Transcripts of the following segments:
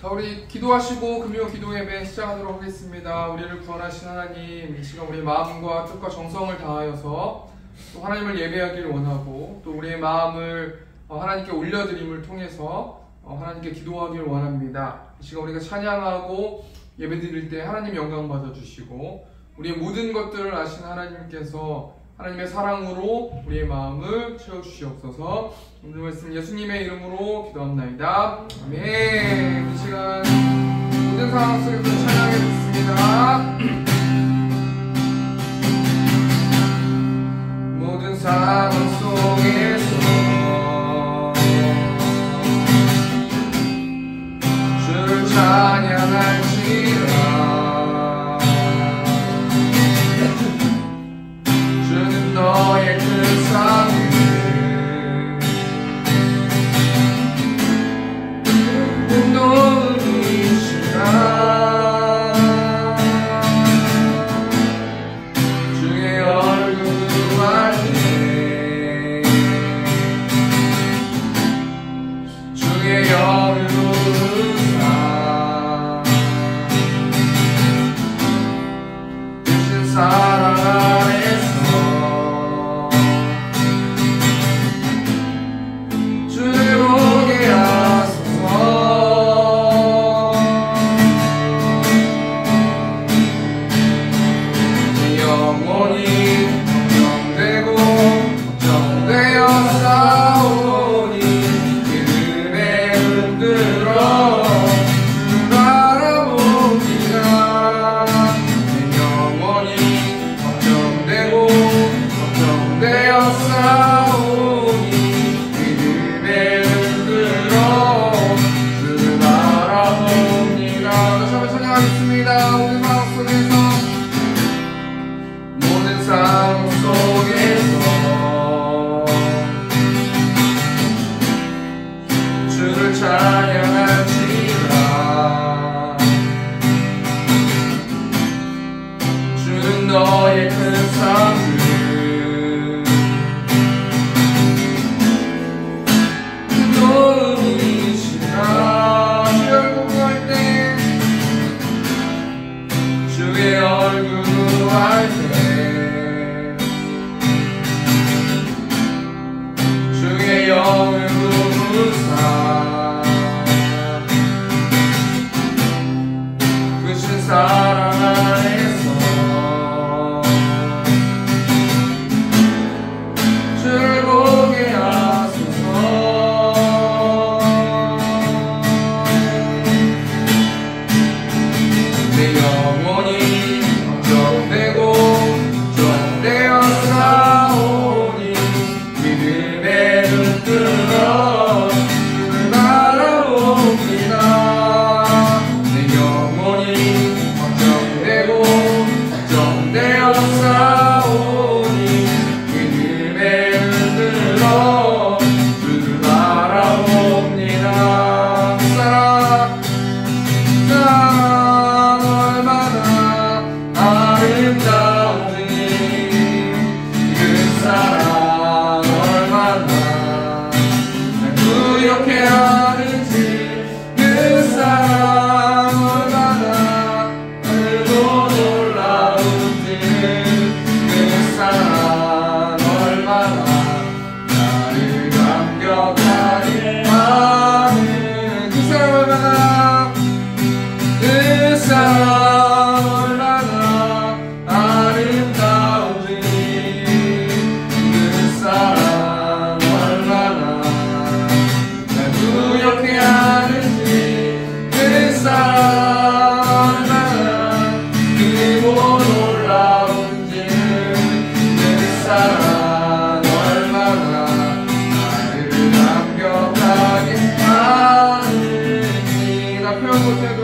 자, 우리 기도하시고 금요 기도 예배 시작하도록 하겠습니다. 우리를 구원하신 하나님, 이 시간 우리의 마음과 뜻과 정성을 다하여서 또 하나님을 예배하기를 원하고, 또 우리의 마음을 하나님께 올려드림을 통해서 하나님께 기도하기를 원합니다. 이 시간 우리가 찬양하고 예배드릴 때 하나님 영광 받아주시고, 우리의 모든 것들을 아신 하나님께서 하나님의 사랑으로 우리의 마음을 채워주시옵소서. 오늘 말씀 예수님의 이름으로 기도합나이다. 아멘. 이 시간 모든 상황 속에서 찬양해 듣습니다. 모든 상황 속에서 주를 찬양할지라. 주는 너의 그 삶을 도우시라. 주의 얼굴 구할 때 주의 영을 부르사 크신 사랑 안에서 주를 보게 하소서. 내 영혼이 걱정되고 걱정되어 싸우니 믿음에 흔들어 주를 바라봅니다. 내 영혼이 걱정되고 걱정되어 싸우니 믿음에 흔들어 주를 바라봅니다. 다시 한번 찬양하겠습니다. 모든 상황 속에서 모든 상황 속에서 주를 찬양할지라. 주는 너의 큰 삶을 도우시라. 주의 얼굴 구할 때 주의 얼굴 구할 때 주의 영을 부르사 크신 사랑 안에서 주를 보게 하소서. 내 영혼이 걱정되고 걱정되어 싸우니 믿음에 흔들어 주를 바라봅니다. 내 영혼이 걱정되고 걱정되어 싸우니 믿음에 흔들어 주를 바라봅니다. 사랑 얼마나 아름다운지, 그 사랑 얼마나 날 부욕해 하는지, 그 사랑 얼마나 알고 놀라운지, 그 사랑 얼마나 나를 감격하게 하는, 그 사랑 얼마나 그 사랑 얼마나 아름다운지, 그 사랑 얼마나 날 부욕해 하는지, 그 사랑 얼마나 크고 놀라운지, 그 사랑 얼마나 나를 감격하게 하는지. 나 표현 못해도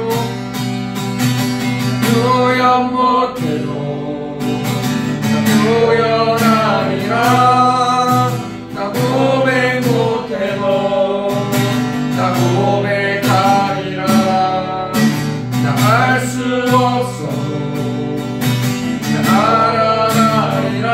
표현 못해도 나 표현하리라. 나 고백 못해도 나 고백하리라. 나 알 수 없어도 나 알아가리라.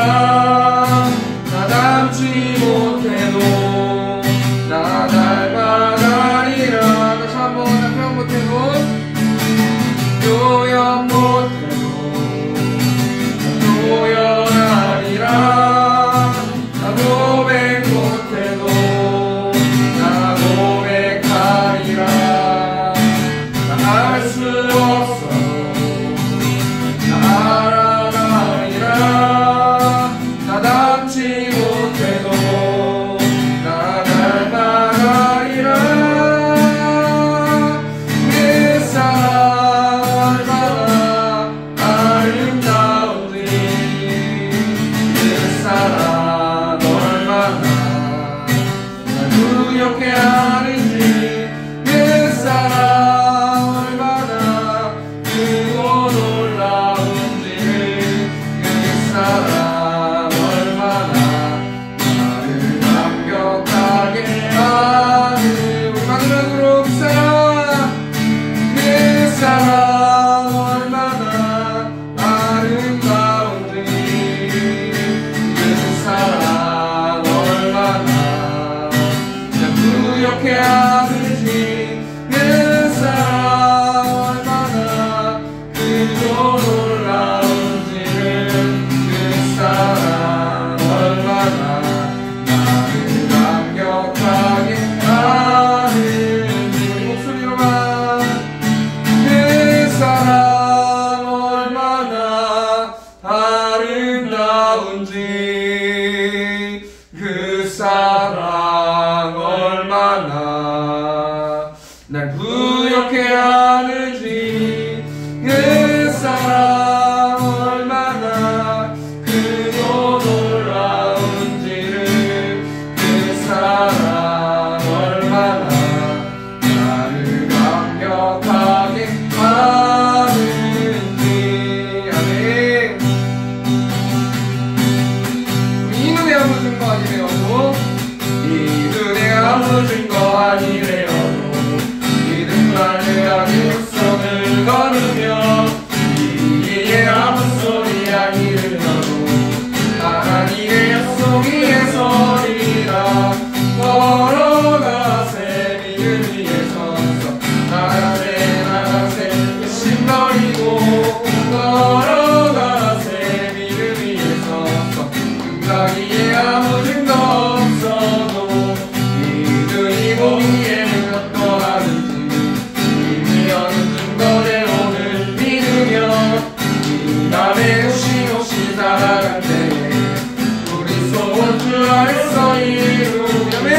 말써 이루며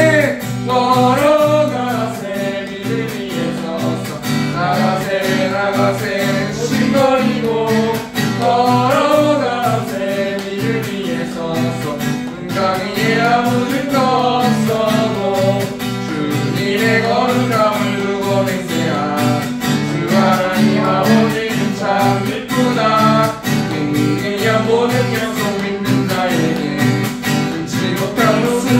걸어가세 믿음 위에 서서 나가세 나가세 싱거리고 걸어가세 믿음 위에 서서 은강 위에 아무든 걷어도 주님의 거룩함을 두고 맹세하 주 하나님 아버지는 참 기쁘다 모든 약속 믿는 자에게 끊지 못할 웃음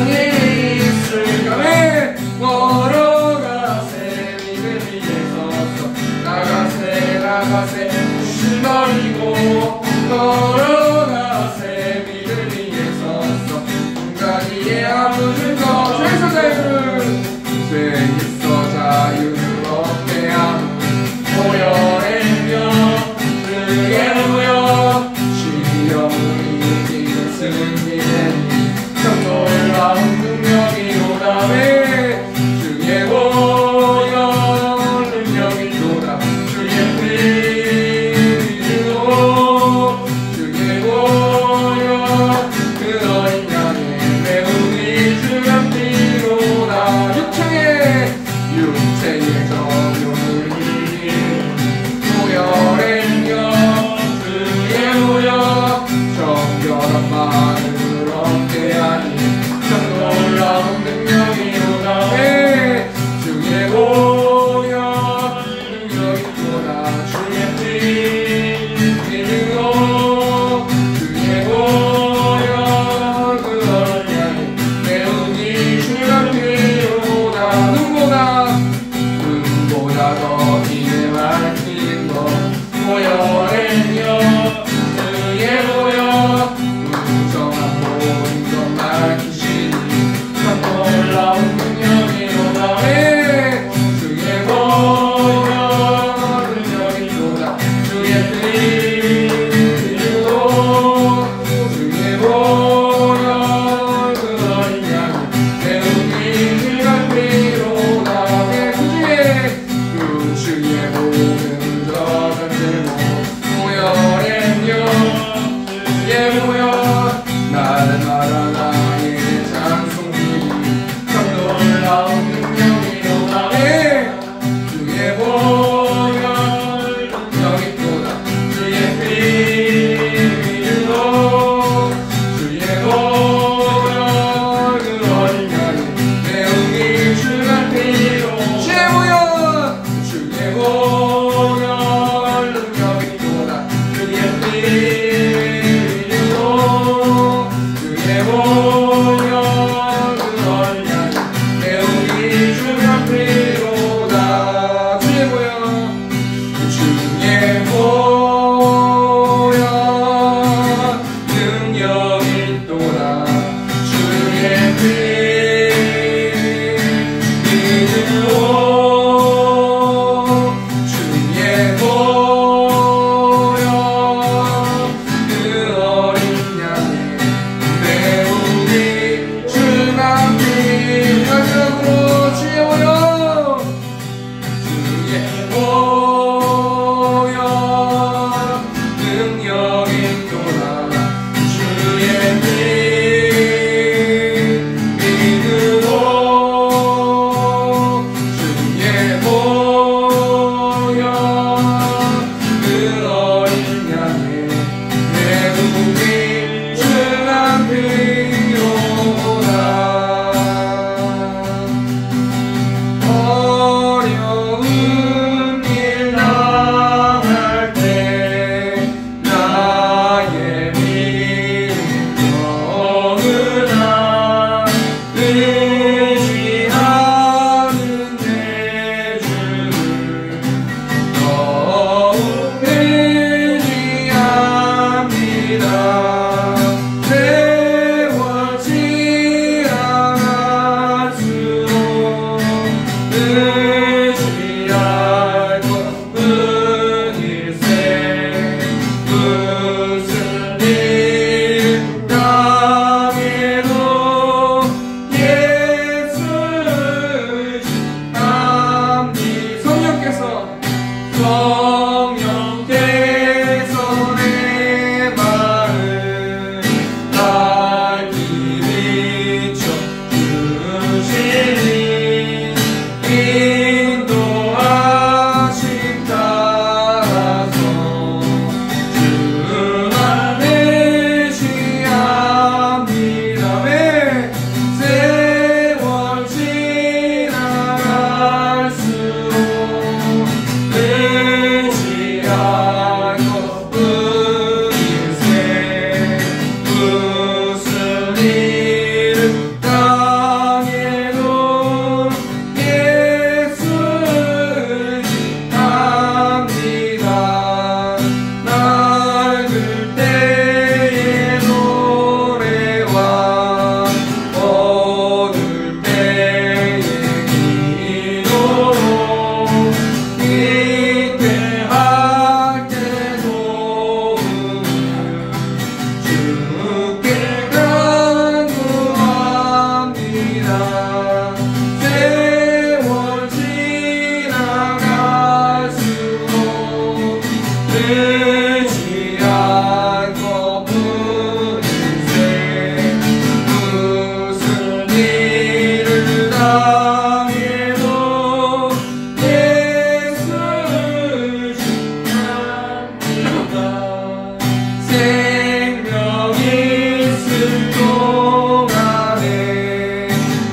동안에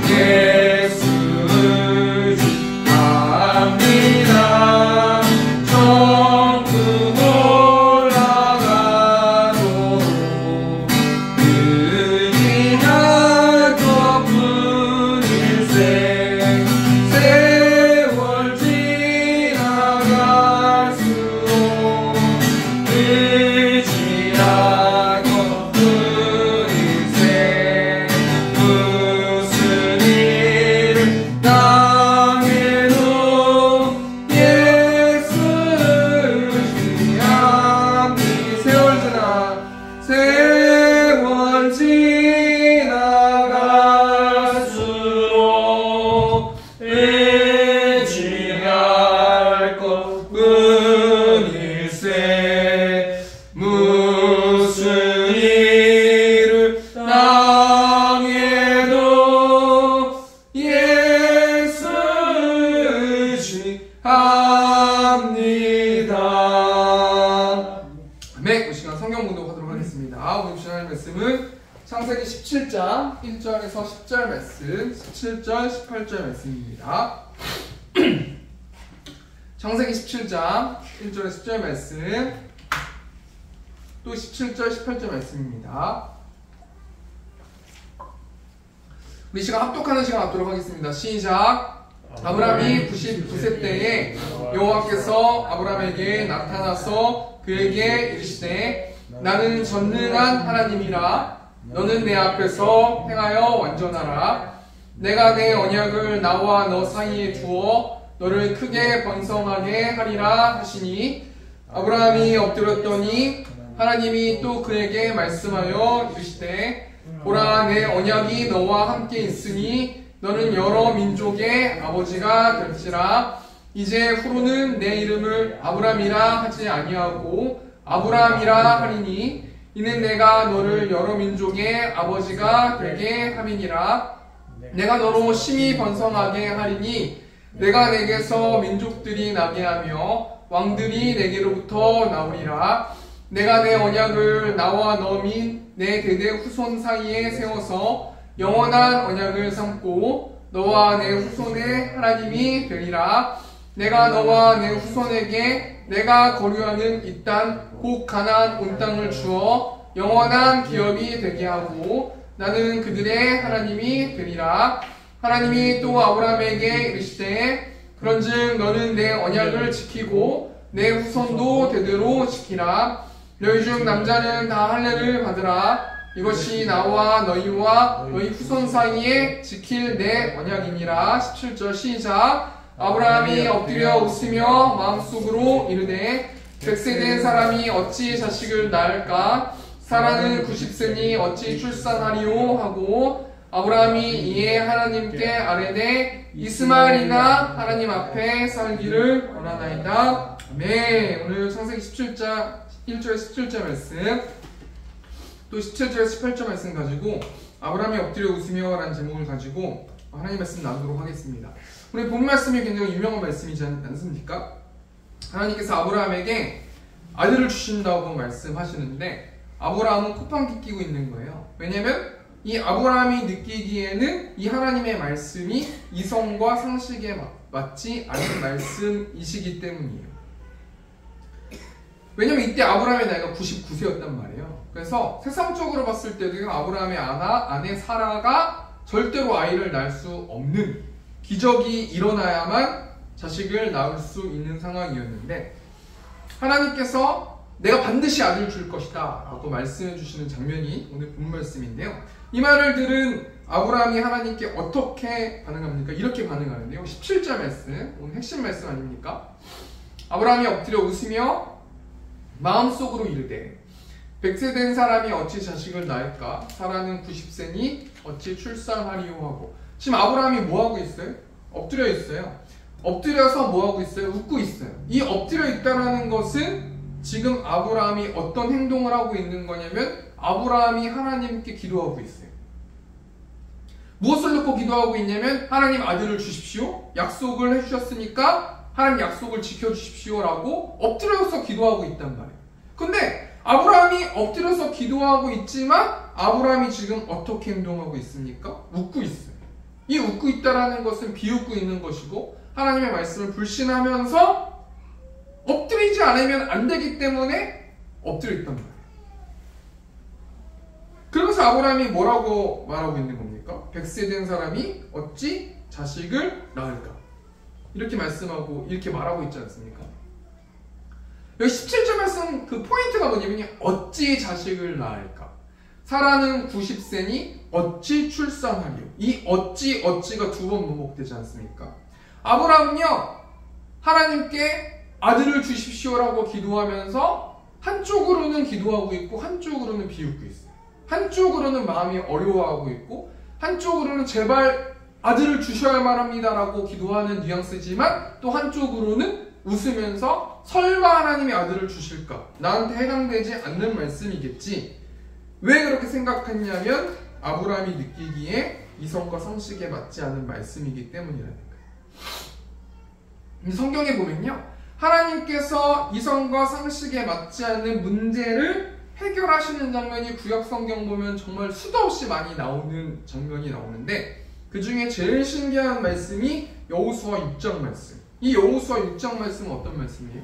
예수를 합니다. 천국 올라가도록 의지할 것뿐 일생 세월 지나갈수록 의지할 것뿐 일생 무슨 일을 당해도 예수를 의지합니다. 세월 지나갈수록 의지할 것뿐 일생 무슨 일을 당해도 예수를 의지합니다. 네, 이 시간 성경 공독하도록 하겠습니다. 오늘 주시는 말씀은 창세기 17장 1절에서 10절 말씀, 17절, 18절 말씀입니다. 창세기 17장 1절에 10절 말씀, 또 17절, 18절 말씀입니다. 우리 시간 합독하는 시간 갖도록 하겠습니다. 시작. 아브라함이 99세 때에 여호와께서 아브라함에게 나타나서 그에게 이르시되 나는 전능한 하나님이라 너는 내 앞에서 행하여 완전하라. 내가 내 언약을 나와 너 사이에 두어 너를 크게 번성하게 하리라 하시니 아브라함이 엎드렸더니 하나님이 또 그에게 말씀하여 이르시되 보라 내 언약이 너와 함께 있으니 너는 여러 민족의 아버지가 될지라. 이제 후로는 내 이름을 아브람이라 하지 아니하고 아브라함이라 하리니 이는 내가 너를 여러 민족의 아버지가 되게 함이니라. 내가 너로 심히 번성하게 하리니 내가 내게서 민족들이 나게 하며 왕들이 내게로부터 나오리라. 내가 내 언약을 나와 너 및 내 대대 후손 사이에 세워서 영원한 언약을 삼고 너와 내 후손의 하나님이 되리라. 내가 너와 내 후손에게 내가 거류하는 이 땅 곧 가나안 온 땅을 주어 영원한 기업이 되게 하고 나는 그들의 하나님이 되리라. 하나님이 또 아브라함에게 이르시되 그런즉 너는 내 언약을 지키고 내 후손도 대대로 지키라. 너희 중 남자는 다 할례를 받으라. 이것이 나와 너희와 너희 후손 사이에 지킬 내 언약이니라. 17절 시작. 아브라함이 엎드려 웃으며 마음속으로 이르되 100세 된 사람이 어찌 자식을 낳을까? 사라는 90세니 어찌 출산하리요? 하고 아브라함이 이에 하나님께 아뢰되 이스마엘이나 하나님 앞에 살기를 원하나이다. 아멘. 오늘 창세기 17장 1절에 17절 말씀, 또 17절에 18절 말씀 가지고 아브라함이 엎드려 웃으며 라는 제목을 가지고 하나님 말씀 나누도록 하겠습니다. 우리 본 말씀이 굉장히 유명한 말씀이지 않습니까? 하나님께서 아브라함에게 아들을 주신다고 말씀하시는데 아브라함은 코판기 끼고 있는 거예요. 왜냐면 이 아브라함이 느끼기에는 이 하나님의 말씀이 이성과 상식에 맞지 않은 말씀이시기 때문이에요. 왜냐면 이때 아브라함의 나이가 99세였단 말이에요. 그래서 세상적으로 봤을 때도 아브라함의 아내 사라가 절대로 아이를 낳을 수 없는, 기적이 일어나야만 자식을 낳을 수 있는 상황이었는데 하나님께서 내가 반드시 아들을 줄 것이다 라고 말씀해 주시는 장면이 오늘 본 말씀인데요. 이 말을 들은 아브라함이 하나님께 어떻게 반응합니까? 이렇게 반응하는데요. 17절 말씀, 오늘 핵심 말씀 아닙니까? 아브라함이 엎드려 웃으며 마음속으로 이르되 100세 된 사람이 어찌 자식을 낳을까? 사라는 90세니 어찌 출산하리요? 하고, 지금 아브라함이 뭐하고 있어요? 엎드려 있어요. 엎드려서 뭐하고 있어요? 웃고 있어요. 이 엎드려 있다는 것은 지금 아브라함이 어떤 행동을 하고 있는 거냐면 아브라함이 하나님께 기도하고 있어요. 무엇을 놓고 기도하고 있냐면 하나님 아들을 주십시오. 약속을 해주셨으니까 하나님 약속을 지켜주십시오 라고 엎드려서 기도하고 있단 말이에요. 근데 아브라함이 엎드려서 기도하고 있지만 아브라함이 지금 어떻게 행동하고 있습니까? 웃고 있어요. 이 웃고 있다라는 것은 비웃고 있는 것이고 하나님의 말씀을 불신하면서 엎드리지 않으면 안 되기 때문에 엎드려 있단 말이에요. 그러면서 아브라함이 뭐라고 말하고 있는 겁니까? 100세 된 사람이 어찌 자식을 낳을까? 이렇게 말씀하고 이렇게 말하고 있지 않습니까? 여기 17절 말씀 그 포인트가 뭐냐면요. 어찌 자식을 낳을까? 사라는 90세니 어찌 출산하리요? 이 어찌가 두 번 반복되지 않습니까? 아브라함은요. 하나님께 아들을 주십시오라고 기도하면서 한쪽으로는 기도하고 있고 한쪽으로는 비웃고 있어요. 한쪽으로는 마음이 어려워하고 있고 한쪽으로는 제발 아들을 주셔야만 합니다라고 기도하는 뉘앙스지만 또 한쪽으로는 웃으면서 설마 하나님이 아들을 주실까? 나한테 해당되지 않는 말씀이겠지. 왜 그렇게 생각했냐면 아브라함이 느끼기에 이성과 상식에 맞지 않은 말씀이기 때문이라는 거예요. 성경에 보면요. 하나님께서 이성과 상식에 맞지 않는 문제를 해결하시는 장면이 구약 성경 보면 정말 수도 없이 많이 나오는 장면이 나오는데 그 중에 제일 신기한 말씀이 여호수아 6장 말씀. 이 여호수아 6장 말씀은 어떤 말씀이에요?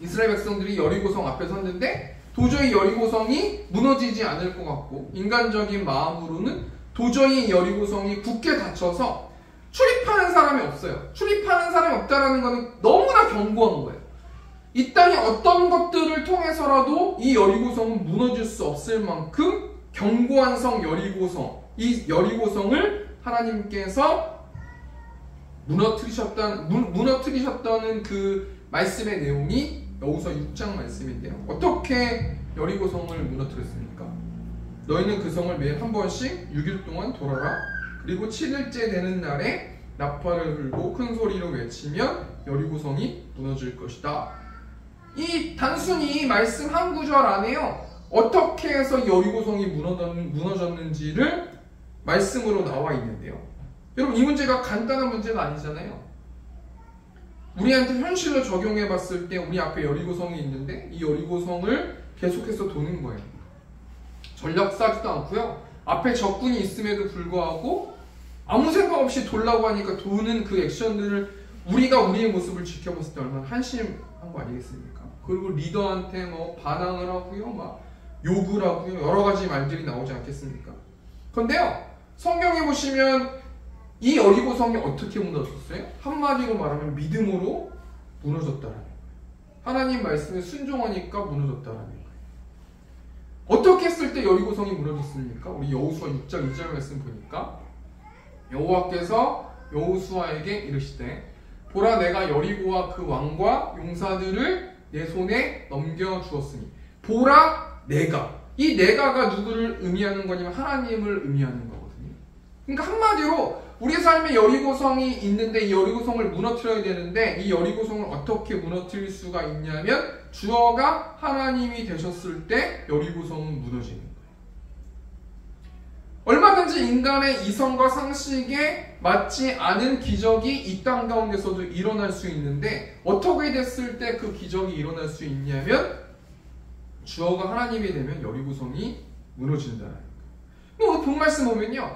이스라엘 백성들이 여리고성 앞에 섰는데 도저히 여리고성이 무너지지 않을 것 같고 인간적인 마음으로는 도저히 여리고성이 굳게 닫혀서 출입하는 사람이 없어요. 출입하는 사람이 없다는 것은 너무나 견고한 거예요. 이 땅에 어떤 것들을 통해서라도 이 여리고성은 무너질 수 없을 만큼 견고한 성 여리고성, 이 여리고성을 하나님께서 무너뜨리셨다는 그 말씀의 내용이 여호수아 6장 말씀인데요. 어떻게 여리고성을 무너뜨렸습니까? 너희는 그 성을 매일 한 번씩 6일 동안 돌아라. 그리고 7일째 되는 날에 나팔을 불고 큰 소리로 외치면 여리고성이 무너질 것이다. 이 단순히 말씀 한 구절 안에요. 어떻게 해서 여리고성이 무너졌는지를 말씀으로 나와 있는데요. 여러분 이 문제가 간단한 문제가 아니잖아요. 우리한테 현실로 적용해 봤을 때 우리 앞에 여리고성이 있는데 이 여리고성을 계속해서 도는 거예요. 전력 싸지도 않고요. 앞에 적군이 있음에도 불구하고 아무 생각 없이 돌라고 하니까 도는 그 액션들을 우리가 우리의 모습을 지켜봤을 때 얼마나 한심한 거 아니겠습니까? 그리고 리더한테 뭐 반항을 하고요, 막 욕을 하고요, 여러 가지 말들이 나오지 않겠습니까? 그런데요, 성경에 보시면 이 여리고성이 어떻게 무너졌어요? 한마디로 말하면 믿음으로 무너졌다라는 거예요. 하나님 말씀에 순종하니까 무너졌다라는 거예요. 어떻게 했을 때 여리고성이 무너졌습니까? 우리 여호수아 6장 2절 말씀 보니까 여호와께서 여호수아에게 이르시되 보라 내가 여리고와 그 왕과 용사들을 내 손에 넘겨주었으니 보라 내가 이 내가가 누구를 의미하는 거냐면 하나님을 의미하는 거거든요. 그러니까 한마디로 우리 삶에 여리고성이 있는데 이 여리고성을 무너뜨려야 되는데 이 여리고성을 어떻게 무너뜨릴 수가 있냐면 주어가 하나님이 되셨을 때 여리고성은 무너지는 거예요. 얼마든지 인간의 이성과 상식에 맞지 않은 기적이 이 땅 가운데서도 일어날 수 있는데 어떻게 됐을 때 그 기적이 일어날 수 있냐면 주어가 하나님이 되면 여리고성이 무너진다는 거예요. 오늘 본 말씀 보면요.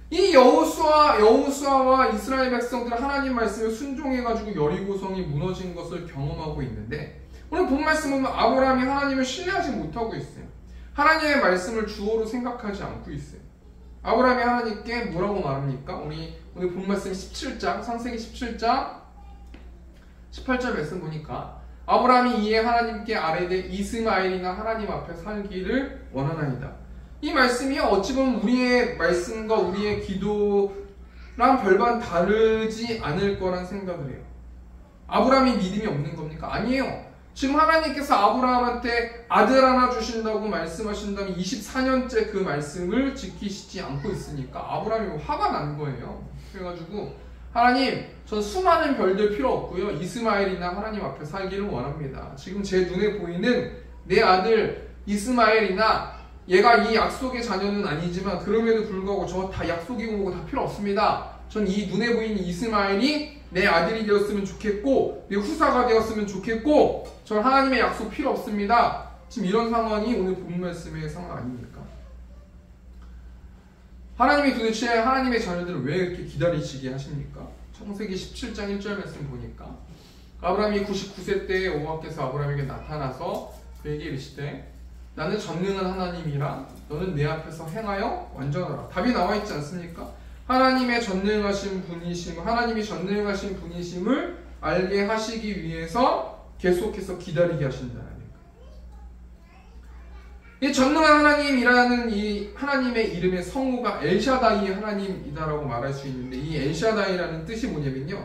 이 여호수아와 이스라엘 백성들은 하나님 말씀에 순종해가지고 여리고성이 무너진 것을 경험하고 있는데 오늘 본 말씀 보면 아브라함이 하나님을 신뢰하지 못하고 있어요. 하나님의 말씀을 주어로 생각하지 않고 있어요. 아브라함이 하나님께 뭐라고 말합니까? 우리 오늘 본 말씀 17장, 창세기 17장 18절 말씀 보니까 아브라함이 이에 하나님께 아뢰되 이스마엘이나 하나님 앞에 살기를 원하나이다. 이 말씀이 어찌 보면 우리의 말씀과 우리의 기도랑 별반 다르지 않을 거란 생각을 해요. 아브라함이 믿음이 없는 겁니까? 아니에요. 지금 하나님께서 아브라함한테 아들 하나 주신다고 말씀하신다면 24년째 그 말씀을 지키시지 않고 있으니까 아브라함이 화가 난 거예요. 그래가지고 하나님, 전 수많은 별들 필요 없고요. 이스마엘이나 하나님 앞에 살기를 원합니다. 지금 제 눈에 보이는 내 아들 이스마엘이나 얘가 이 약속의 자녀는 아니지만 그럼에도 불구하고 저 다 약속이고 뭐고 다 필요 없습니다. 전 이 눈에 보이는 이스마엘이 내 아들이 되었으면 좋겠고 내 후사가 되었으면 좋겠고 전 하나님의 약속 필요 없습니다. 지금 이런 상황이 오늘 본 말씀의 상황 아닙니까? 하나님이 도대체 하나님의 자녀들을 왜 이렇게 기다리시게 하십니까? 창세기 17장 1절 말씀 보니까 아브라함이 99세 때에 여호와께서 아브라함에게 나타나서 그에게 이르시되 나는 전능한 하나님이라 너는 내 앞에서 행하여 완전하라. 답이 나와 있지 않습니까? 하나님의 전능하신 분이심, 하나님이 전능하신 분이심을 알게 하시기 위해서 계속해서 기다리게 하신다는 거예요. 이 전능한 하나님이라는 이 하나님의 이름의 성우가 엘샤다이 하나님이다라고 말할 수 있는데, 이 엘샤다이라는 뜻이 뭐냐면요,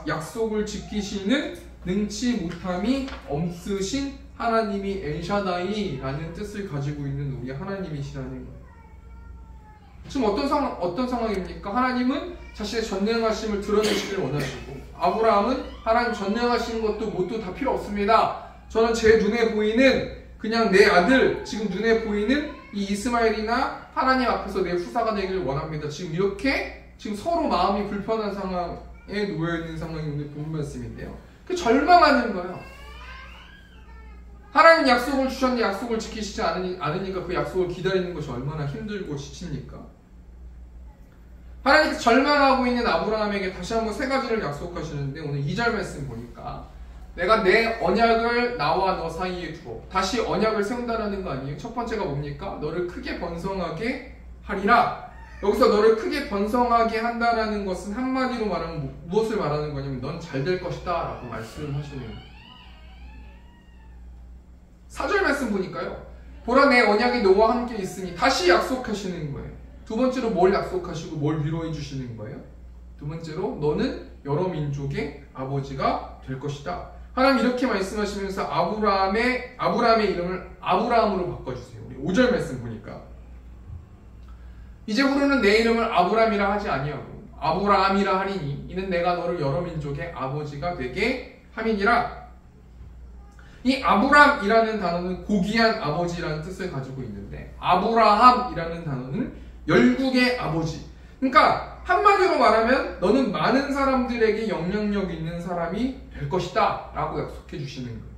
약속을 지키시는 능치 못함이 없으신 하나님이 엘샤다이라는 뜻을 가지고 있는 우리 하나님이시라는 거예요. 지금 어떤 상황입니까? 하나님은 자신의 전능하심을 드러내시기를 원하시고, 아브라함은 하나님 전능하신 것도 뭣도 다 필요 없습니다. 저는 제 눈에 보이는 그냥 내 아들, 지금 눈에 보이는 이 이스마엘이나 하나님 앞에서 내 후사가 되기를 원합니다. 지금 이렇게 지금 서로 마음이 불편한 상황에 놓여있는 상황이 오늘 본 말씀인데요. 그 절망하는 거예요. 하나님 약속을 주셨는데 약속을 지키시지 않으니까 그 약속을 기다리는 것이 얼마나 힘들고 지칩니까? 하나님께서 절망하고 있는 아브라함에게 다시 한번 세 가지를 약속하시는데, 오늘 2절 말씀 보니까 내가 내 언약을 나와 너 사이에 두어, 다시 언약을 세운다라는 거 아니에요? 첫 번째가 뭡니까? 너를 크게 번성하게 하리라. 여기서 너를 크게 번성하게 한다라는 것은 한마디로 말하면 무엇을 말하는 거냐면 넌 잘 될 것이다 라고 말씀하시는 거예요. 4절 말씀 보니까요, 보라 내 언약이 너와 함께 있으니, 다시 약속하시는 거예요. 두 번째로 뭘 약속하시고 뭘 위로해 주시는 거예요? 두 번째로 너는 여러 민족의 아버지가 될 것이다. 하나님 이렇게 말씀하시면서 아브라함의 이름을 아브라함으로 바꿔주세요. 우리 5절 말씀 보니까 이제부로는 내 이름을 아브라함이라 하지 아니하고 아브라함이라 하리니 이는 내가 너를 여러 민족의 아버지가 되게 함이니라. 이 아브람이라는 단어는 고귀한 아버지라는 뜻을 가지고 있는데, 아브라함이라는 단어는 열국의 아버지. 그러니까 한마디로 말하면 너는 많은 사람들에게 영향력 있는 사람이 될 것이다 라고 약속해 주시는 거예요.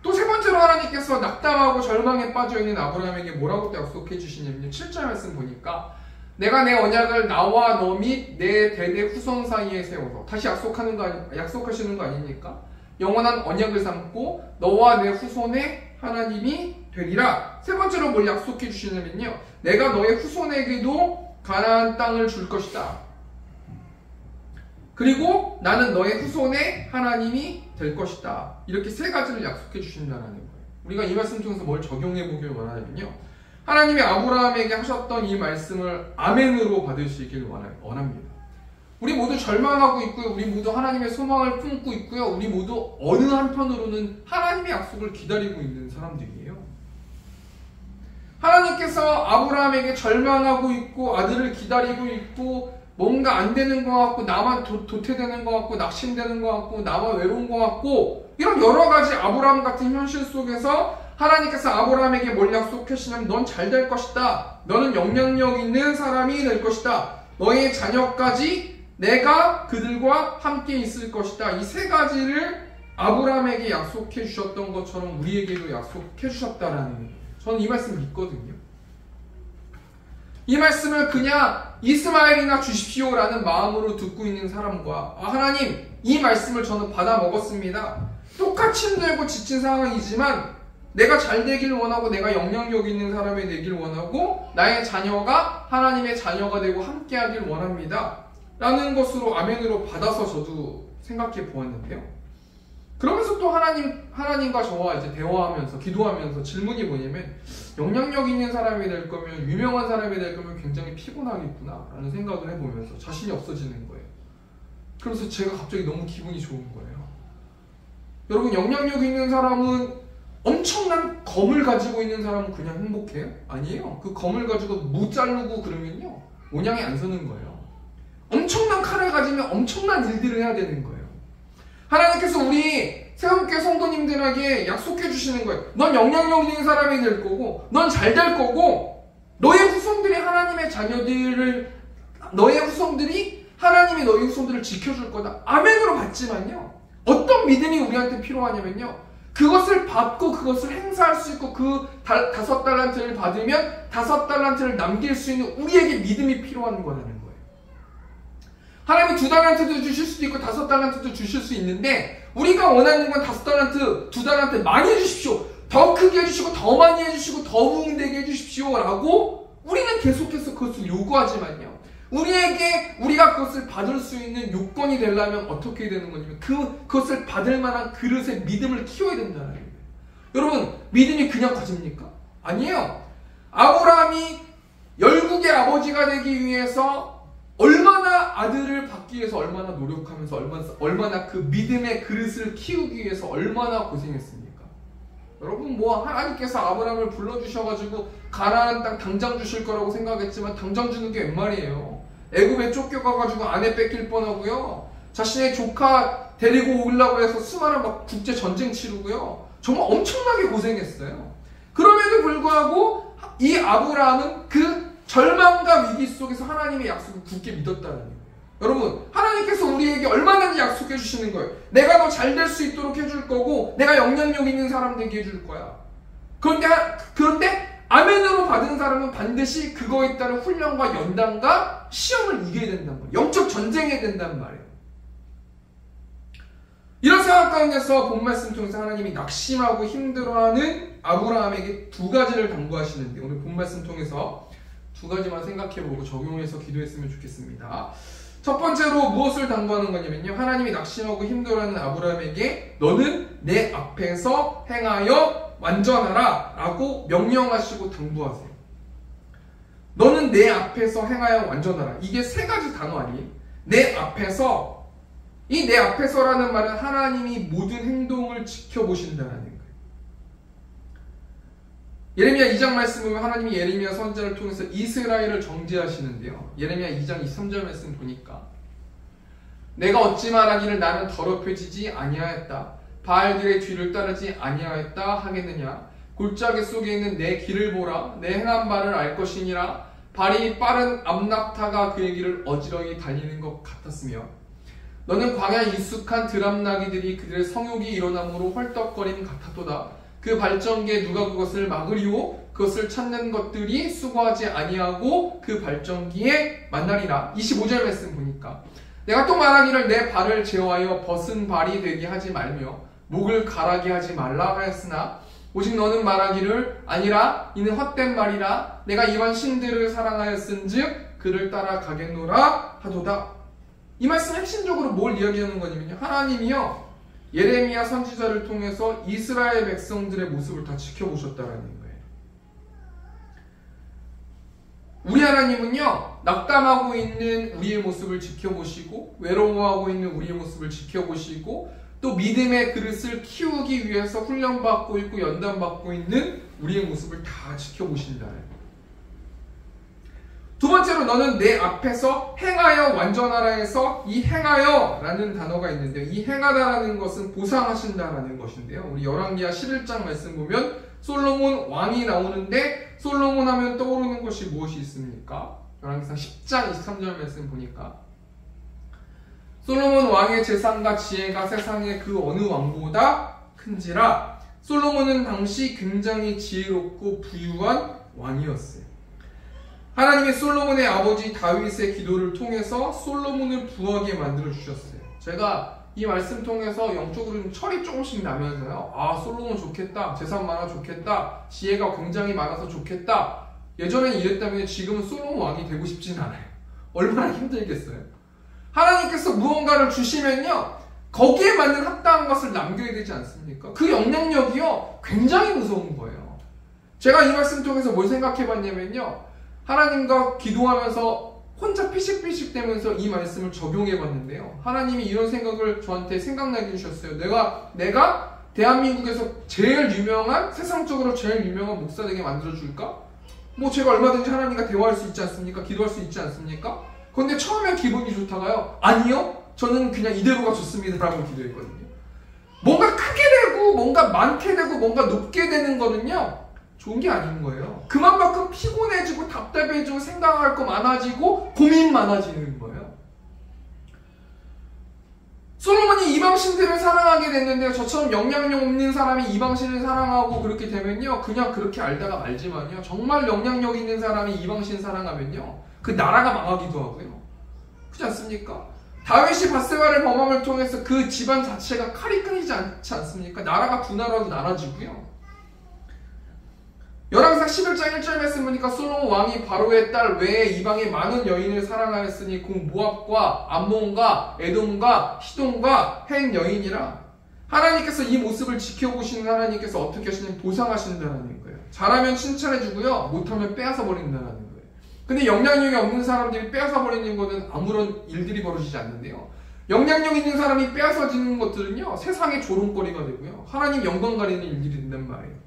또 세 번째로 하나님께서 낙담하고 절망에 빠져있는 아브라함에게 뭐라고 또 약속해 주시냐면요, 7절 말씀 보니까 내가 내 언약을 나와 너 및 내 대대 후손 사이에 세워서, 다시 약속하시는 거 아닙니까? 영원한 언약을 삼고 너와 내 후손의 하나님이 되리라. 세 번째로 뭘 약속해 주시냐면요, 내가 너의 후손에게도 가나안 땅을 줄 것이다. 그리고 나는 너의 후손의 하나님이 될 것이다. 이렇게 세 가지를 약속해 주신다는 거예요. 우리가 이 말씀 통해서 뭘 적용해 보길 원하냐면요, 하나님이 아브라함에게 하셨던 이 말씀을 아멘으로 받으시길 원합니다. 우리 모두 절망하고 있고요, 우리 모두 하나님의 소망을 품고 있고요, 우리 모두 어느 한편으로는 하나님의 약속을 기다리고 있는 사람들이에요. 하나님께서 아브라함에게 절망하고 있고 아들을 기다리고 있고 뭔가 안 되는 것 같고 나만 도태되는 것 같고 낙심되는 것 같고 나만 외로운 것 같고 이런 여러 가지 아브라함 같은 현실 속에서 하나님께서 아브라함에게 뭘 약속하시냐면 넌 잘 될 것이다. 너는 영향력 있는 사람이 될 것이다. 너의 자녀까지 내가 그들과 함께 있을 것이다. 이 세 가지를 아브라함에게 약속해 주셨던 것처럼 우리에게도 약속해 주셨다라는 거예요. 저는 이 말씀 믿거든요. 이 말씀을 그냥 이스마엘이나 주십시오라는 마음으로 듣고 있는 사람과 하나님 이 말씀을 저는 받아 먹었습니다. 똑같이 힘들고 지친 상황이지만 내가 잘 되길 원하고 내가 영향력 있는 사람이 되길 원하고 나의 자녀가 하나님의 자녀가 되고 함께하길 원합니다. 라는 것으로 아멘으로 받아서 저도 생각해 보았는데요. 그러면서 또 하나님과 저와 이제 대화하면서 기도하면서 질문이 뭐냐면, 영향력 있는 사람이 될 거면, 유명한 사람이 될 거면 굉장히 피곤하겠구나 라는 생각을 해보면서 자신이 없어지는 거예요. 그래서 제가 갑자기 너무 기분이 좋은 거예요. 여러분, 영향력 있는 사람은 엄청난 검을 가지고 있는 사람은 그냥 행복해요? 아니에요. 그 검을 가지고 무 자르고 그러면요 모양이 안 서는 거예요. 엄청난 칼을 가지면 엄청난 일들을 해야 되는 거예요. 하나님께서 우리 새롭게 성도님들에게 약속해 주시는 거예요. 넌 영향력 있는 사람이 될 거고 넌 잘 될 거고 너의 후손들이 하나님의 자녀들을 하나님이 너의 후손들을 지켜줄 거다. 아멘으로 받지만요, 어떤 믿음이 우리한테 필요하냐면요, 그것을 받고 그것을 행사할 수 있고 그 5달란트를 받으면 5달란트를 남길 수 있는 우리에게 믿음이 필요한 거라는 거예요. 하나님이 2달란트도 주실 수도 있고 5달란트도 주실 수 있는데 우리가 원하는 건 5달란트, 2달란트 많이 해주십시오. 더 크게 해주시고 더 많이 해주시고 더 부흥되게 해주십시오 라고 우리는 계속해서 그것을 요구하지만요. 우리가 그것을 받을 수 있는 요건이 되려면 어떻게 되는 거냐면 그것을 받을 만한 그릇의 믿음을 키워야 된다는 거예요. 여러분, 믿음이 그냥 가집니까? 아니에요. 아브라함이 열국의 아버지가 되기 위해서 얼마나 아들을 받기 위해서 얼마나 노력하면서 얼마나 그 믿음의 그릇을 키우기 위해서 얼마나 고생했습니까? 여러분, 하나님께서 아브라함을 불러주셔가지고 가나안 땅 당장 주실 거라고 생각했지만 당장 주는 게 웬 말이에요. 애굽에 쫓겨가가지고 아내 뺏길 뻔하고요. 자신의 조카 데리고 오려고 해서 수많은 국제 전쟁 치르고요. 정말 엄청나게 고생했어요. 그럼에도 불구하고 이 아브라함은 그 절망과 위기 속에서 하나님의 약속을 굳게 믿었다는 거예요. 여러분, 하나님께서 우리에게 얼마든지 약속해 주시는 거예요. 내가 너 잘 될 수 있도록 해줄 거고 내가 영향력 있는 사람 되게 해줄 거야. 그런데 아멘으로 받은 사람은 반드시 그거에 따른 훈련과 연단과 시험을 이겨야 된단 말이에요. 영적 전쟁해야 된단 말이에요. 이런 상황 가운데서 본 말씀 통해서 하나님이 낙심하고 힘들어하는 아브라함에게 2가지를 당부하시는데 오늘 본 말씀 통해서 2가지만 생각해보고 적용해서 기도했으면 좋겠습니다. 첫 번째로 무엇을 당부하는 거냐면요. 하나님이 낙심하고 힘들어하는 아브라함에게 너는 내 앞에서 행하여 완전하라 라고 명령하시고 당부하세요. 너는 내 앞에서 행하여 완전하라. 이게 3가지 단어 아니에요? 내 앞에서, 이 내 앞에서라는 말은 하나님이 모든 행동을 지켜보신다는 거예요. 예레미야 2장 말씀 보면 하나님이 예레미야 선지자를 통해서 이스라엘을 정죄하시는데요. 예레미야 2장 23절 말씀 보니까 내가 어찌 말하기를 나는 더럽혀지지 아니하였다. 바알들의 뒤를 따르지 아니하였다 하겠느냐. 골짜기 속에 있는 내 길을 보라. 내 행한 바를 알 것이니라. 발이 빠른 암낙타가 그의 길을 어지러이 달리는 것 같았으며 너는 광야에 익숙한 드람나귀들이 그들의 성욕이 일어남으로 헐떡거림 같았도다. 그 발전기에 누가 그것을 막으리오? 그것을 찾는 것들이 수고하지 아니하고 그 발전기에 만나리라. 25절 말씀 보니까 내가 또 말하기를 내 발을 제어하여 벗은 발이 되게 하지 말며 목을 가라게 하지 말라 하였으나 오직 너는 말하기를 아니라 이는 헛된 말이라. 내가 이런 신들을 사랑하였은즉 그를 따라가겠노라 하도다. 이 말씀 핵심적으로 뭘 이야기하는 거냐면요. 하나님이요 예레미야 선지자를 통해서 이스라엘 백성들의 모습을 다 지켜보셨다라는 거예요. 우리 하나님은요 낙담하고 있는 우리의 모습을 지켜보시고 외로워하고 있는 우리의 모습을 지켜보시고 또 믿음의 그릇을 키우기 위해서 훈련받고 있고 연단받고 있는 우리의 모습을 다 지켜보신다는 거예요. 2번째로 너는 내 앞에서 행하여 완전하라 해서 이 행하여 라는 단어가 있는데 이 행하다라는 것은 보상하신다라는 것인데요. 우리 열왕기하 11장 말씀 보면 솔로몬 왕이 나오는데 솔로몬 하면 떠오르는 것이 무엇이 있습니까? 열왕기상 10장 23절 말씀 보니까 솔로몬 왕의 재산과 지혜가 세상의 그 어느 왕보다 큰지라. 솔로몬은 당시 굉장히 지혜롭고 부유한 왕이었어요. 하나님이 솔로몬의 아버지 다윗의 기도를 통해서 솔로몬을 부하게 만들어 주셨어요. 제가 이 말씀 통해서 영적으로 철이 조금씩 나면서요. 아, 솔로몬 좋겠다. 재산 많아 좋겠다. 지혜가 굉장히 많아서 좋겠다. 예전엔 이랬다면 지금은 솔로몬 왕이 되고 싶진 않아요. 얼마나 힘들겠어요. 하나님께서 무언가를 주시면요. 거기에 맞는 합당한 것을 남겨야 되지 않습니까? 그 영향력이요. 굉장히 무서운 거예요. 제가 이 말씀 통해서 뭘 생각해 봤냐면요. 하나님과 기도하면서 혼자 피식피식 대면서 이 말씀을 적용해 봤는데요. 하나님이 이런 생각을 저한테 생각나게 해주셨어요. 내가 대한민국에서 제일 유명한, 세상적으로 제일 유명한 목사 되게 만들어줄까? 뭐 제가 얼마든지 하나님과 대화할 수 있지 않습니까? 기도할 수 있지 않습니까? 그런데 처음엔 기분이 좋다가요. 아니요. 저는 그냥 이대로가 좋습니다. 라고 기도했거든요. 뭔가 크게 되고 뭔가 많게 되고 뭔가 높게 되는 거는요. 좋은 게 아닌 거예요. 그만큼 피곤해지고 답답해지고 생각할 거 많아지고 고민 많아지는 거예요. 솔로몬이 이방신들을 사랑하게 됐는데요. 저처럼 영향력 없는 사람이 이방신을 사랑하고 그렇게 되면요. 그냥 그렇게 알다가 말지만요. 정말 영향력 있는 사람이 이방신 사랑하면요. 그 나라가 망하기도 하고요. 그렇지 않습니까? 다윗이 밧세바를 범함을 통해서 그 집안 자체가 칼이 끊이지 않지 않습니까? 나라가 두 나라로 나눠지고요. 열왕기상 11장 1절 말씀 보니까 솔로몬 왕이 바로의 딸 외에 이방의 많은 여인을 사랑하였으니 곧 모압과 암몬과 에돔과 시돈과 행 여인이라. 하나님께서 이 모습을 지켜보시는 하나님께서 어떻게 하시냐면 보상하신다는 거예요. 잘하면 칭찬해주고요. 못하면 빼앗아 버린다는 거예요. 근데 영향력이 없는 사람들이 빼앗아 버리는 것은 아무런 일들이 벌어지지 않는데요. 영향력 있는 사람이 빼앗아지는 것들은요. 세상의 조롱거리가 되고요. 하나님 영광 가리는 일들이 된단 말이에요.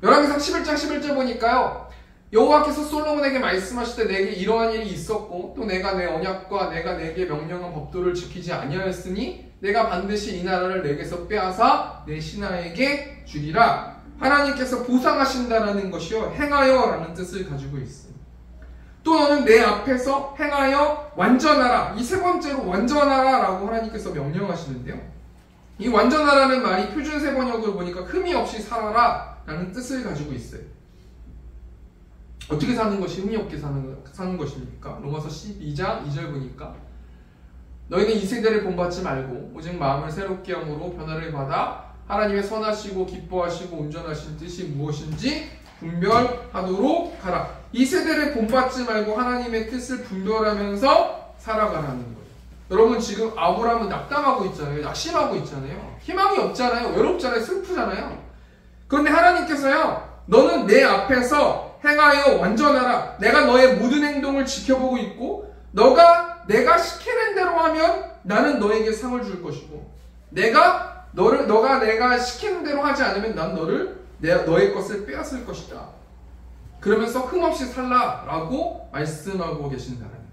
열왕기상 11장 11절 보니까요. 여호와께서 솔로몬에게 말씀하실 때 내게 이러한 일이 있었고 또 내가 내 언약과 내가 내게 명령한 법도를 지키지 아니하였으니 내가 반드시 이 나라를 내게서 빼앗아 내 신하에게 주리라. 하나님께서 보상하신다라는 것이요. 행하여라는 뜻을 가지고 있어요. 또 너는 내 앞에서 행하여 완전하라. 이 세 번째로 완전하라라고 하나님께서 명령하시는데요. 이 완전하라는 말이 표준 세번역을 보니까 흠이 없이 살아라 라는 뜻을 가지고 있어요. 어떻게 사는 것이 흠이 없게 사는 것입니까? 로마서 12장 2절 보니까 너희는 이 세대를 본받지 말고 오직 마음을 새롭게 함으로 변화를 받아 하나님의 선하시고 기뻐하시고 온전하신 뜻이 무엇인지 분별하도록 하라. 이 세대를 본받지 말고 하나님의 뜻을 분별하면서 살아가라는 거예요. 여러분 지금 아브라함은 낙담하고 있잖아요. 낙심하고 있잖아요. 희망이 없잖아요. 외롭잖아요. 슬프잖아요. 그런데 하나님께서요. 너는 내 앞에서 행하여 완전하라. 내가 너의 모든 행동을 지켜보고 있고 내가 시키는 대로 하면 나는 너에게 상을 줄 것이고 너가 내가 시키는 대로 하지 않으면 난 너의 것을 빼앗을 것이다. 그러면서 흠없이 살라라고 말씀하고 계신다는 거예요.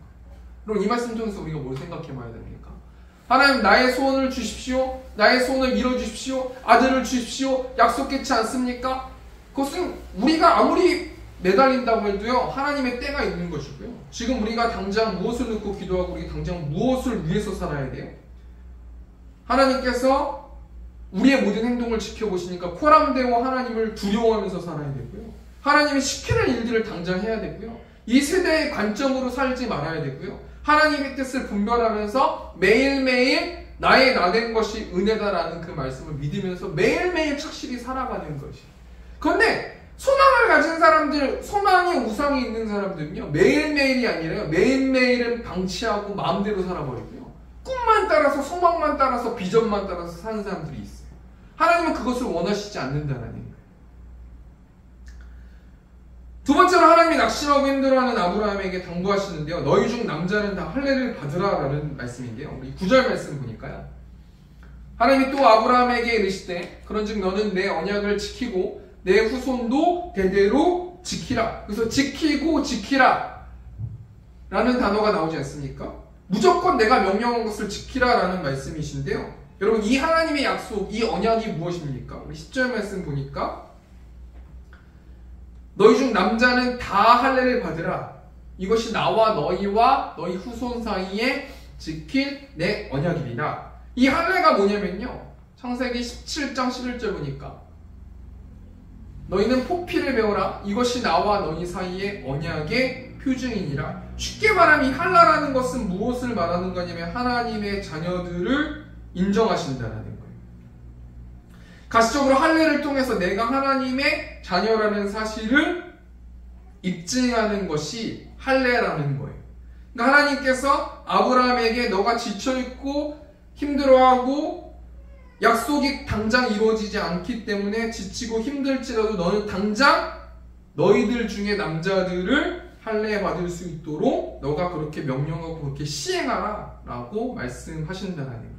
그럼 이 말씀 통해서 우리가 뭘 생각해 봐야 됩니까? 하나님 나의 소원을 주십시오. 나의 소원을 이뤄주십시오. 아들을 주십시오. 약속했지 않습니까? 그것은 우리가 아무리 매달린다고 해도요. 하나님의 때가 있는 것이고요. 지금 우리가 당장 무엇을 놓고 기도하고 우리 당장 무엇을 위해서 살아야 돼요? 하나님께서 우리의 모든 행동을 지켜보시니까 코람되어 하나님을 두려워하면서 살아야 되고요. 하나님이 시키는 일들을 당장 해야 되고요. 이 세대의 관점으로 살지 말아야 되고요. 하나님의 뜻을 분별하면서 매일매일 나의 나된 것이 은혜다라는 그 말씀을 믿으면서 매일매일 착실히 살아가는 것이. 그런데 소망을 가진 사람들, 소망이 우상이 있는 사람들은요. 매일매일이 아니라요. 매일매일은 방치하고 마음대로 살아버리고요. 꿈만 따라서 소망만 따라서 비전만 따라서 사는 사람들이 있어요. 하나님은 그것을 원하시지 않는다는 거예요. 두 번째로 하나님이 낙심하고 힘들어하는 아브라함에게 당부하시는데요. 너희 중 남자는 다 할례를 받으라 라는 말씀인데요. 우리 9절 말씀 보니까요. 하나님이 또 아브라함에게 이르시되 그런즉 너는 내 언약을 지키고 내 후손도 대대로 지키라. 그래서 지키고 지키라 라는 단어가 나오지 않습니까? 무조건 내가 명령한 것을 지키라 라는 말씀이신데요. 여러분 이 하나님의 약속, 이 언약이 무엇입니까? 우리 10절 말씀 보니까 너희 중 남자는 다 할례를 받으라. 이것이 나와 너희와 너희 후손 사이에 지킬 내 언약이니라. 이 할례가 뭐냐면요. 창세기 17장 11절 보니까 너희는 포피를 배워라. 이것이 나와 너희 사이의 언약의 표징이니라. 쉽게 말하면 이 할례라는 것은 무엇을 말하는 거냐면 하나님의 자녀들을 인정하신다는 거예요. 가시적으로 할례를 통해서 내가 하나님의 자녀라는 사실을 입증하는 것이 할례라는 거예요. 그러니까 하나님께서 아브라함에게 너가 지쳐있고 힘들어하고 약속이 당장 이루어지지 않기 때문에 지치고 힘들지라도 너는 당장 너희들 중에 남자들을 할례 받을 수 있도록 너가 그렇게 명령하고 그렇게 시행하라 라고 말씀하신다는 거예요.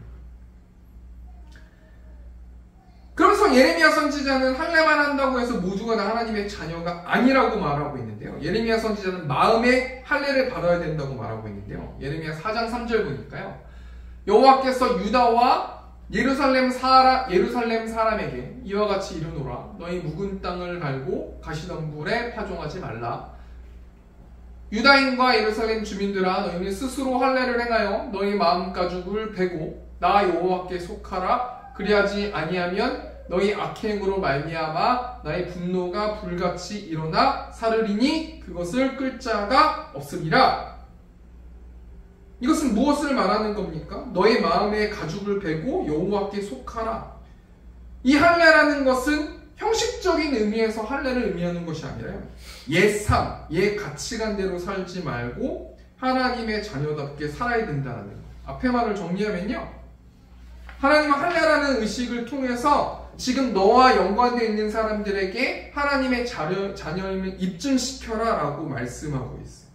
그러면서 예레미야 선지자는 할례만 한다고 해서 모두가 다 하나님의 자녀가 아니라고 말하고 있는데요. 예레미야 선지자는 마음의 할례를 받아야 된다고 말하고 있는데요. 예레미야 4장 3절 보니까요. 여호와께서 유다와 예루살렘 사람에게 이와 같이 이르노라. 너희 묵은 땅을 갈고 가시덤불에 파종하지 말라. 유다인과 예루살렘 주민들아 너희는 스스로 할례를 행하여 너희 마음 가죽을 베고 나 여호와께 속하라. 그리하지 아니하면 너희 악행으로 말미암아 나의 분노가 불같이 일어나 사르리니 그것을 끌 자가 없으리라. 이것은 무엇을 말하는 겁니까? 너의 마음의 가죽을 베고 여호와께 속하라. 이 할례라는 것은 형식적인 의미에서 할례를 의미하는 것이 아니라요, 옛 삶, 옛 가치관대로 살지 말고 하나님의 자녀답게 살아야 된다는 것. 앞에 말을 정리하면요, 하나님은 할례라는 의식을 통해서 지금 너와 연관되어 있는 사람들에게 하나님의 자녀임을 입증시켜라 라고 말씀하고 있어요.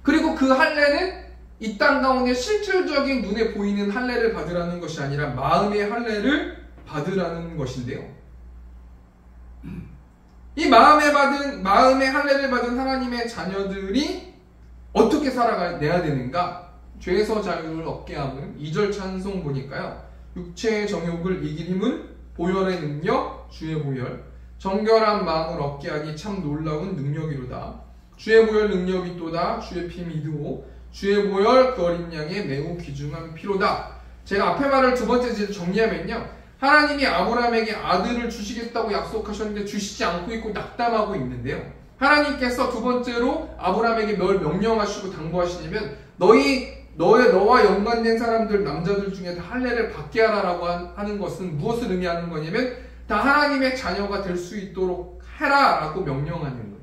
그리고 그 할례는 이 땅 가운데 실질적인 눈에 보이는 할례를 받으라는 것이 아니라 마음의 할례를 받으라는 것인데요, 이 마음의 할례를 받은 하나님의 자녀들이 어떻게 살아내야 되는가? 죄에서 자유를 얻게 하는 2절 찬송 보니까요, 육체의 정욕을 이길 힘은 보혈의 능력, 주의 보혈, 정결한 마음을 얻게 하니 참 놀라운 능력이로다. 주의 보혈 능력이 또다. 주의 피 믿으오. 주의 보혈 그 어린 양의 매우 귀중한 피로다. 제가 앞에 말을 두 번째 정리하면요, 하나님이 아브라함에게 아들을 주시겠다고 약속하셨는데 주시지 않고 있고 낙담하고 있는데요, 하나님께서 두 번째로 아브라함에게 뭘 명령하시고 당부하시냐면 너와 연관된 사람들, 남자들 중에 다 할례를 받게 하라라고 하는 것은 무엇을 의미하는 거냐면 다 하나님의 자녀가 될 수 있도록 해라라고 명령하는 거예요.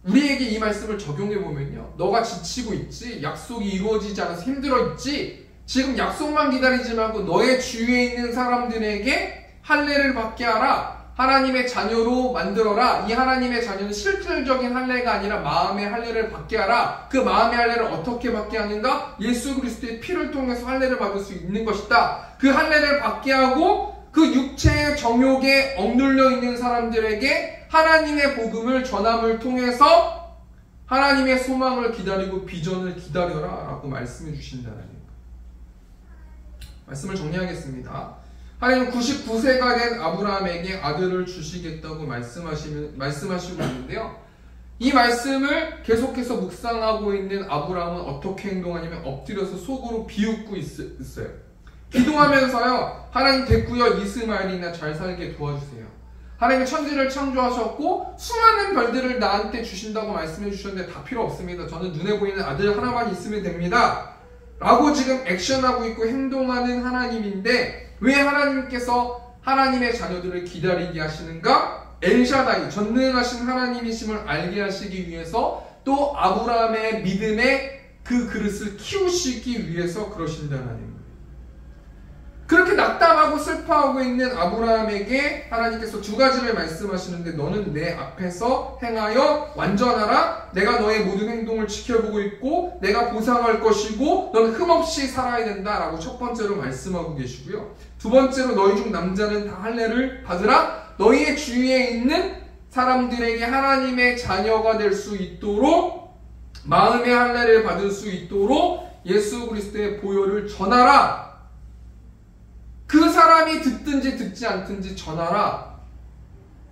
우리에게 이 말씀을 적용해 보면요, 너가 지치고 있지, 약속이 이루어지지 않아서 힘들어 있지, 지금 약속만 기다리지 말고 너의 주위에 있는 사람들에게 할례를 받게 하라. 하나님의 자녀로 만들어라. 이 하나님의 자녀는 실질적인 할례가 아니라 마음의 할례를 받게 하라. 그 마음의 할례를 어떻게 받게 하는가? 예수 그리스도의 피를 통해서 할례를 받을 수 있는 것이다. 그 할례를 받게 하고 그 육체의 정욕에 억눌려 있는 사람들에게 하나님의 복음을 전함을 통해서 하나님의 소망을 기다리고 비전을 기다려라 라고 말씀해 주신다는 거예요. 말씀을 정리하겠습니다. 하나님은 99세가 된 아브라함에게 아들을 주시겠다고 말씀하시고 있는데요, 이 말씀을 계속해서 묵상하고 있는 아브라함은 어떻게 행동하냐면 엎드려서 속으로 비웃고 있어요. 기도하면서요, 하나님 됐고요, 이스마엘이나 잘 살게 도와주세요. 하나님이 천지를 창조하셨고 수많은 별들을 나한테 주신다고 말씀해 주셨는데 다 필요 없습니다. 저는 눈에 보이는 아들 하나만 있으면 됩니다 라고 지금 액션하고 있고 행동하는 하나님인데, 왜 하나님께서 하나님의 자녀들을 기다리게 하시는가? 엘샤다이, 전능하신 하나님이심을 알게 하시기 위해서, 또 아브라함의 믿음의 그 그릇을 키우시기 위해서 그러신다는 거예요. 그렇게 낙담하고 슬퍼하고 있는 아브라함에게 하나님께서 두 가지를 말씀하시는데, 너는 내 앞에서 행하여 완전하라. 내가 너의 모든 행동을 지켜보고 있고 내가 보상할 것이고 너는 흠없이 살아야 된다라고 첫 번째로 말씀하고 계시고요, 두 번째로 너희 중 남자는 다 할례를 받으라. 너희의 주위에 있는 사람들에게 하나님의 자녀가 될 수 있도록, 마음의 할례를 받을 수 있도록 예수 그리스도의 보혈을 전하라. 그 사람이 듣든지 듣지 않든지 전하라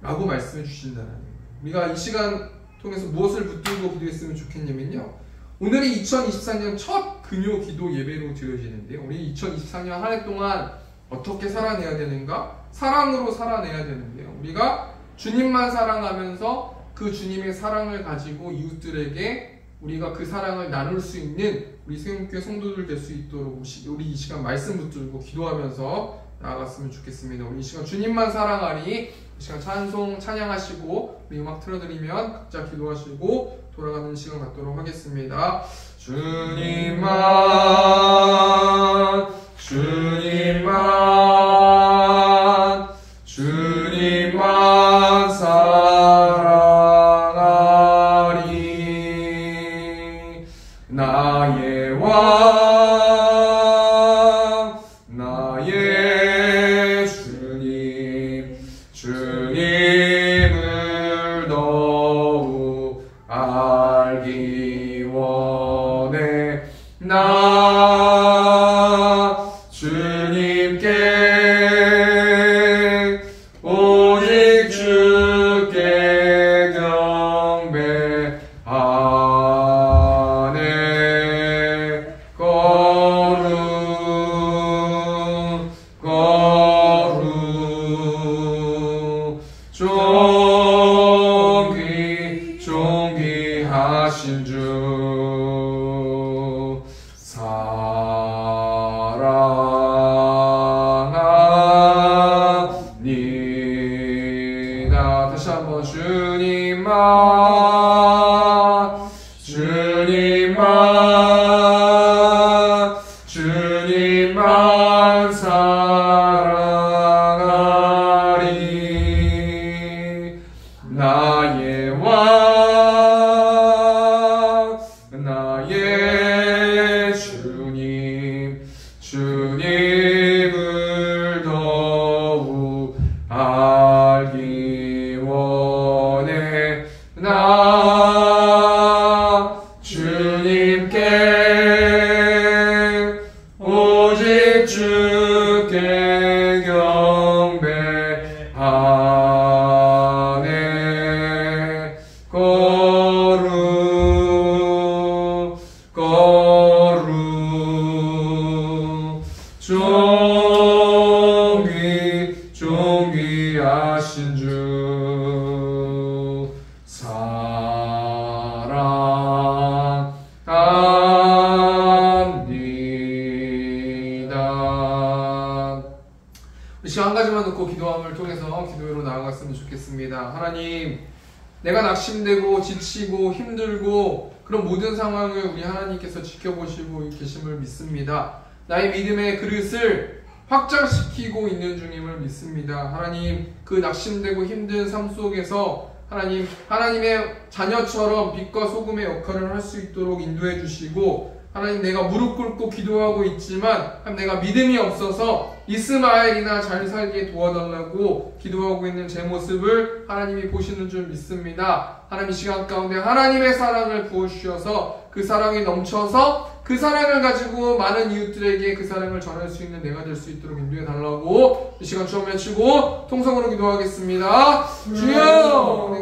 라고 말씀해 주신다는 거예요. 우리가 이 시간 통해서 무엇을 붙들고 기도했으면 좋겠냐면요, 오늘이 2024년 첫 금요 기도 예배로 드려지는데요, 우리 2024년 한 해 동안 어떻게 살아내야 되는가? 사랑으로 살아내야 되는데요, 우리가 주님만 사랑하면서 그 주님의 사랑을 가지고 이웃들에게 우리가 그 사랑을 나눌 수 있는 우리 세움교회 성도들 될 수 있도록 우리 이 시간 말씀 붙들고 기도하면서 나아갔으면 좋겠습니다. 우리 이 시간 주님만 사랑하리, 이 시간 찬양하시고 우리 음악 틀어드리면 각자 기도하시고 돌아가는 시간 갖도록 하겠습니다. 주님만 사랑하리. 나의 왕 나의 주님을 더욱 알기 원해. 나 주님께 오직 주께 존귀하신 주 사랑합니다. 다시 한번 주님만 사랑하리. 나의 왕 나의 주님을 더욱 알기 원해. 나 주님께 오직 주께 경배하네. 존귀하신 주 사랑합니다. 우리 시간 한 가지만 놓고 기도함을 통해서 기도회로 나아갔으면 좋겠습니다. 하나님, 내가 낙심되고 지치고 힘들고 그런 모든 상황을 우리 하나님께서 지켜보시고 계심을 믿습니다. 나의 믿음의 그릇을 확장시키고 있는 중임을 믿습니다. 하나님, 그 낙심되고 힘든 삶 속에서 하나님의 자녀처럼 빛과 소금의 역할을 할 수 있도록 인도해 주시고, 하나님, 내가 무릎 꿇고 기도하고 있지만 내가 믿음이 없어서 이스마엘이나 잘 살게 도와달라고 기도하고 있는 제 모습을 하나님이 보시는 줄 믿습니다. 하나님, 이 시간 가운데 하나님의 사랑을 부어주셔서 그 사랑이 넘쳐서 그 사랑을 가지고 많은 이웃들에게 그 사랑을 전할 수 있는 내가 될 수 있도록 인도해 달라고 이 시간 주여 외치고 통성으로 기도하겠습니다. 주여!